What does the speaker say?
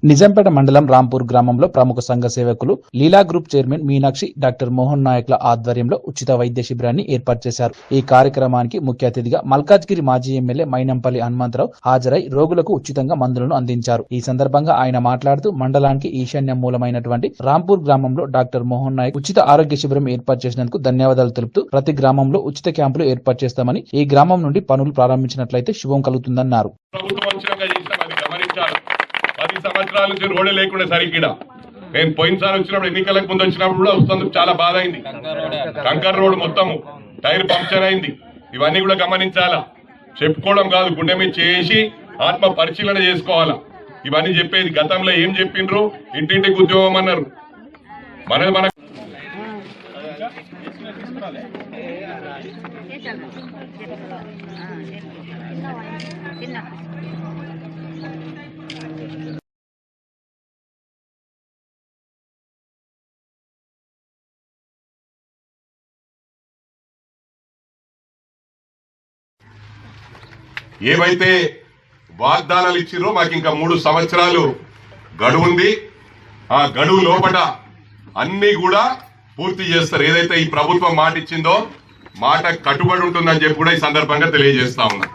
నిజాంపేట మండలం రాంపూర్ గ్రామంలో ప్రముఖ సంఘ సేవకులు Leela group chairman Meenakshi, doctor Mohan నాయక్ల ఆధ్వర్యంలో ఉచిత వైద్య శిబిరాన్ని ఏర్పాటు చేశారు. ఈ కార్యక్రమానికి ముఖ్య అతిథిగా మల్కాజ్గిరి మాజీ ఎమ్మెల్యే మైనంపల్లి హనుమంతరావు హాజరై రోగులకు ఉచితంగా మందులను అందించారు. ఈ సందర్భంగా ఆయన మాట్లాడుతూ మండలానికి ఈశాన్య మూలమైనటువంటి రాంపూర్ గ్రామంలో డాక్టర్ మోహన్ నాయక్ ఉచిత ఆరోగ్య శిబిరం ఏర్పాటు చేసినందుకు ధన్యవాదాలు తెలుపుతూ ప్రతి గ్రామంలో ఉచిత క్యాంపులు ఏర్పాటు చేస్తామని, ఈ గ్రామం నుండి పనులు ప్రారంభించినట్లయితే శుభం కలుగుతుందన్నారు. 10 సంవత్సరాల నుంచి రోడ్డు లేకుండా సరిగ్గా నేను పోయినసారి వచ్చినప్పుడు ఎన్నికలకు ముందు వచ్చినప్పుడు కూడా వస్తుంది, చాలా బాధ అయింది. కంకర్ రోడ్ మొత్తం టైర్ పంక్చర్ అయింది. ఇవన్నీ కూడా గమనించాలా, చెప్పుకోవడం కాదు, గుండె మీద చేసి ఆత్మ పరిశీలన చేసుకోవాలా. ఇవన్నీ చెప్పేది గతంలో ఏం చెప్పిండ్రు, ఇంటింటికి ఉద్యోగం అన్నారు. మన ఏవైతే వాగ్దానాలు ఇచ్చిరో మాకు ఇంకా 3 సంవత్సరాలు గడువు ఉంది. ఆ గడువు లోపల అన్ని కూడా పూర్తి చేస్తారు. ఏదైతే ఈ ప్రభుత్వం మాట ఇచ్చిందో మాట కట్టుబడి ఉంటుందని చెప్పి కూడా ఈ సందర్భంగా తెలియజేస్తా ఉన్నా.